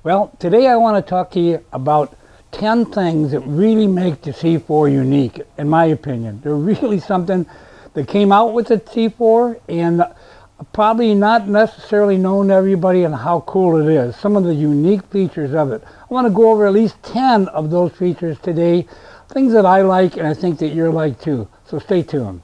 Well, today I want to talk to you about 10 things that really make the C4 unique, in my opinion. They're really something that came out with the C4 and probably not necessarily known to everybody and how cool it is. Some of the unique features of it. I want to go over at least 10 of those features today, things that I like and I think that you're like too. So stay tuned.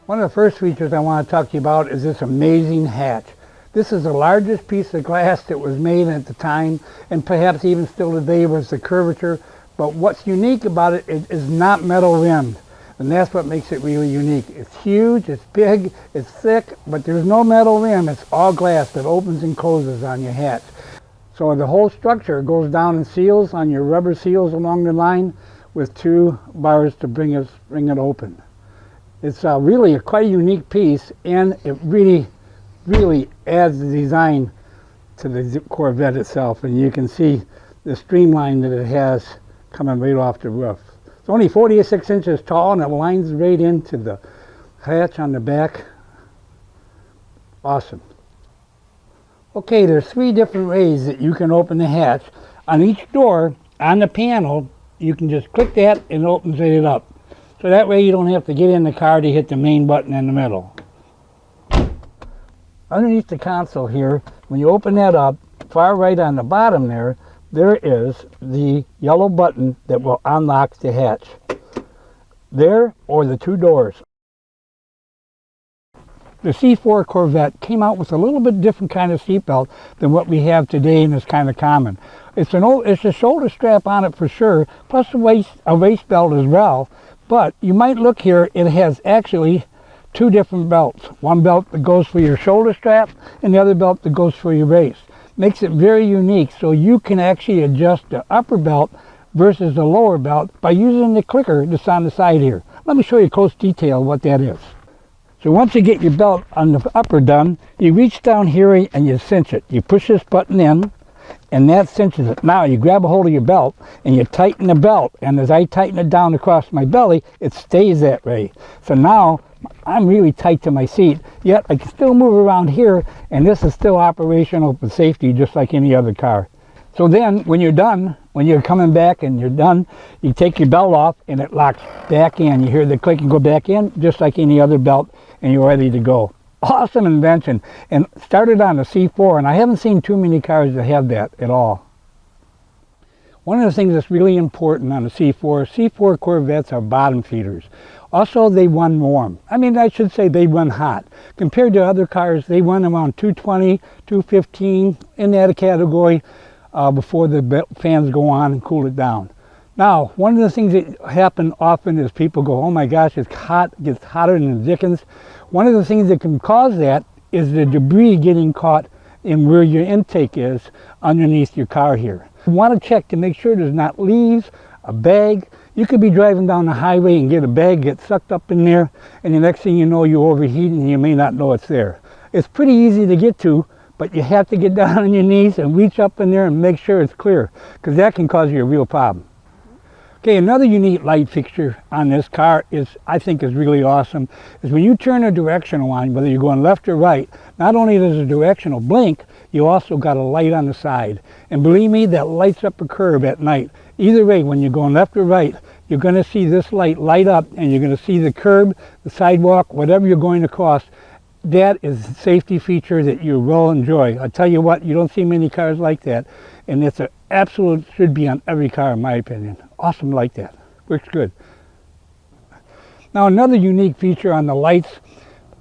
One of the first features I want to talk to you about is this amazing hatch. This is the largest piece of glass that was made at the time, and perhaps even still today, was the curvature. But what's unique about it is not metal rimmed, and that's what makes it really unique. It's huge, it's big, it's thick, but there's no metal rim. It's all glass that opens and closes on your hatch. So the whole structure goes down in seals on your rubber seals along the line with two bars to bring it open. It's really quite a unique piece, and it really adds the design to the Corvette itself. And you can see the streamline that it has coming right off the roof. It's only 46 inches tall, and it lines right into the hatch on the back. Awesome. Okay, there's 3 different ways that you can open the hatch. On each door, on the panel, you can just click that and it opens it up. So that way you don't have to get in the car to hit the main button in the middle. Underneath the console here, when you open that up, far right on the bottom there is the yellow button that will unlock the hatch. There, or the 2 doors. The C4 Corvette came out with a little bit different kind of seatbelt than what we have today, and it's kind of common. It's a shoulder strap on it for sure, plus a waist belt as well. But you might look here, it has actually 2 different belts. One belt that goes for your shoulder strap and the other belt that goes for your waist. Makes it very unique, so you can actually adjust the upper belt versus the lower belt by using the clicker that's on the side here. Let me show you close detail what that is. So once you get your belt on the upper done, you reach down here and you cinch it. You push this button in, and that cinches it. Now you grab a hold of your belt and you tighten the belt, and as I tighten it down across my belly, it stays that way. So now I'm really tight to my seat, yet I can still move around here, and this is still operational for safety just like any other car. So then when you're done, when you're coming back and you're done, you take your belt off and it locks back in. You hear the click and go back in just like any other belt, and you're ready to go. Awesome invention, and started on the C4, and I haven't seen too many cars that have that at all. One of the things that's really important on the C4 Corvettes are bottom feeders. Also, they run warm. I mean, I should say they run hot. Compared to other cars, they run around 220, 215 in that category before the fans go on and cool it down. Now, one of the things that happen often is people go, oh my gosh, it's hot, it gets hotter than the dickens. One of the things that can cause that is the debris getting caught in where your intake is underneath your car here. You want to check to make sure there's not leaves, a bag. You could be driving down the highway and get a bag get sucked up in there, and the next thing you know, you overheat and you may not know it's there. It's pretty easy to get to, but you have to get down on your knees and reach up in there and make sure it's clear, because that can cause you a real problem. Okay, another unique light fixture on this car I think is really awesome, is when you turn a directional on, whether you're going left or right, not only does the directional blink, you also got a light on the side. And believe me, that lights up a curb at night. Either way, when you're going left or right, you're going to see this light up, and you're going to see the curb, the sidewalk, whatever you're going to cross. That is a safety feature that you will enjoy. I tell you what, you don't see many cars like that, and it's an absolute, should be on every car in my opinion. Awesome like that. Works good. Now another unique feature on the lights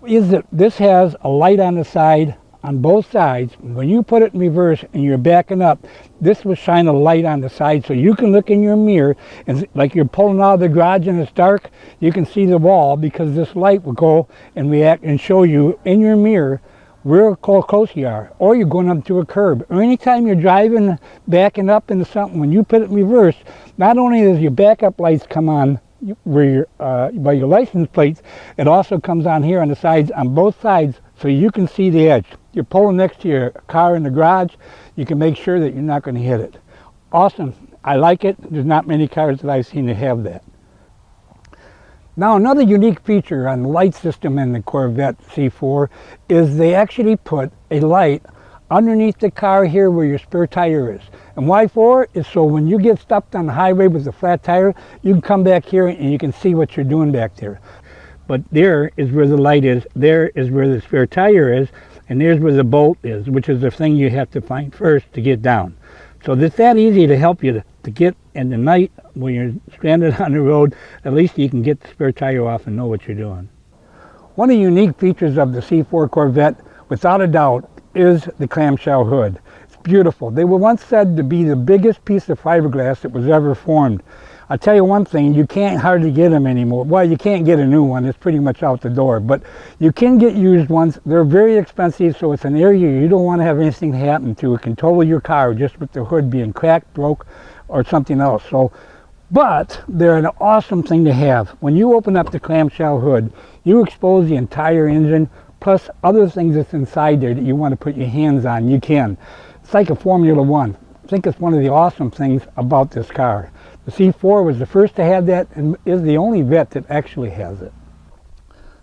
is that this has a light on the side, on both sides. When you put it in reverse and you're backing up, this will shine a light on the side so you can look in your mirror, and like you're pulling out of the garage and it's dark, you can see the wall, because this light will go and react and show you in your mirror where close you are, or you're going up to a curb, or anytime you're driving, backing up into something. When you put it in reverse, not only does your backup lights come on where your by your license plates, it also comes on here on the sides, on both sides, so you can see the edge. You're pulling next to your car in the garage, you can make sure that you're not going to hit it. Awesome I like it. There's not many cars that I've seen that have that. Now another unique feature on the light system in the Corvette C4 is they actually put a light underneath the car here where your spare tire is. And why for? Is so when you get stopped on the highway with a flat tire, you can come back here and you can see what you're doing back there. But there is where the light is, there is where the spare tire is, and there's where the bolt is, which is the thing you have to find first to get down. So it's that easy to help you to get in the night when you're stranded on the road. At least you can get the spare tire off and know what you're doing. One of the unique features of the C4 Corvette, without a doubt, is the clamshell hood. It's beautiful. They were once said to be the biggest piece of fiberglass that was ever formed. I'll tell you one thing, you can't hardly get them anymore. Well, you can't get a new one, it's pretty much out the door, but you can get used ones. They're very expensive, so it's an area you don't want to have anything happen to. It can total your car just with the hood being cracked, broke, or something else. But they're an awesome thing to have. When you open up the clamshell hood, you expose the entire engine, plus other things that's inside there that you want to put your hands on, you can. It's like a Formula One. I think it's one of the awesome things about this car. The C4 was the first to have that and is the only Vette that actually has it.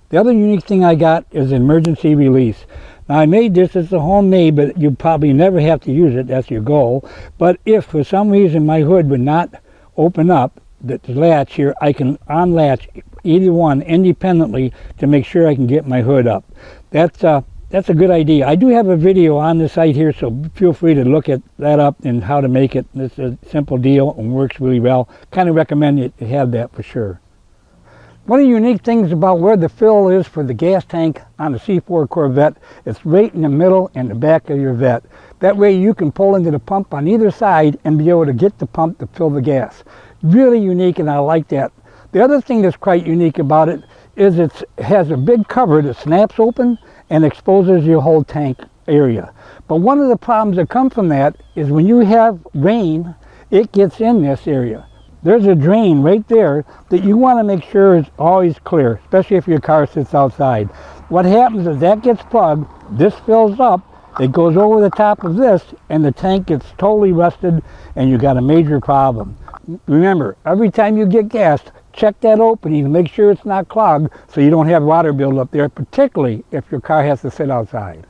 The other unique thing I got is emergency release. Now I made this, it's a homemade, but you probably never have to use it, that's your goal. But if for some reason my hood would not open up, the latch here, I can unlatch either one independently to make sure I can get my hood up. That's a good idea. I do have a video on the site here, so feel free to look at that up and how to make it. It's a simple deal and works really well. Kind of recommend you have that for sure. One of the unique things about where the fill is for the gas tank on the C4 Corvette, it's right in the middle and the back of your Vette. That way you can pull into the pump on either side and be able to get the pump to fill the gas. Really unique, and I like that. The other thing that's quite unique about it is it has a big cover that snaps open and exposes your whole tank area. But one of the problems that come from that is when you have rain, it gets in this area. There's a drain right there that you want to make sure is always clear, especially if your car sits outside. What happens is that gets plugged, this fills up, it goes over the top of this, and the tank gets totally rusted and you got a major problem. Remember, every time you get gas, check that opening and make sure it's not clogged so you don't have water build up there, particularly if your car has to sit outside.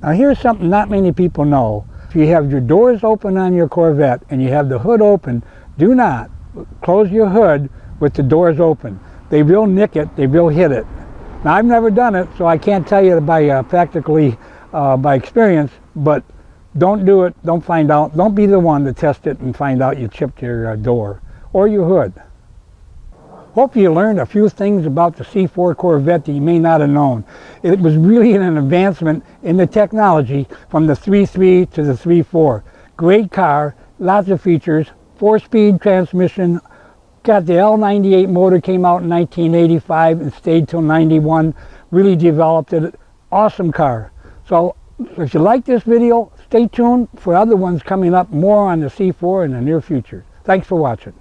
Now here's something not many people know. If you have your doors open on your Corvette and you have the hood open, do not close your hood with the doors open. They will nick it, they will hit it. Now I've never done it, so I can't tell you by practically by experience, but don't do it, don't find out, don't be the one to test it and find out you chipped your door or your hood. Hope you learned a few things about the C4 Corvette that you may not have known. It was really an advancement in the technology from the 3.3 to the 3.4. Great car, lots of features, 4-speed transmission, got the L98 motor, came out in 1985 and stayed till 91, really developed it. Awesome car. So if you like this video, stay tuned for other ones coming up more on the C4 in the near future. Thanks for watching.